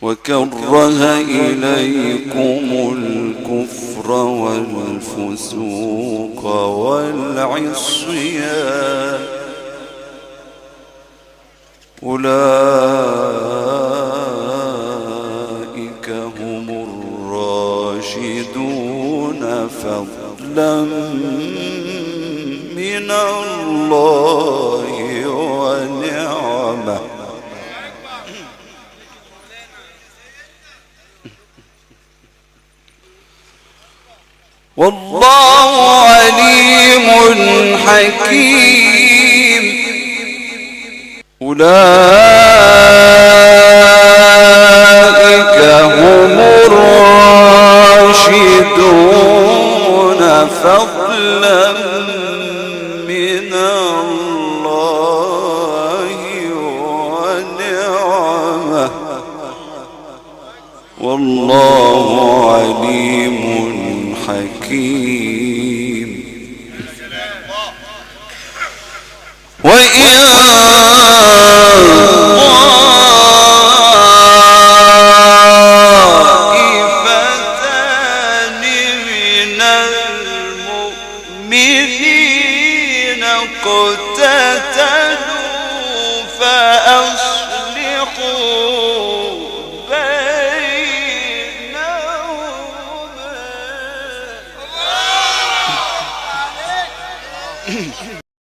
وكره إليكم الكفر والفسوق والعصيان أولئك هم الراشدون فضلا من الله ونعمه. والله عليم حكيم. أولئك هم الراشدون فضلا من الله ونعمه والله عليم حكيم.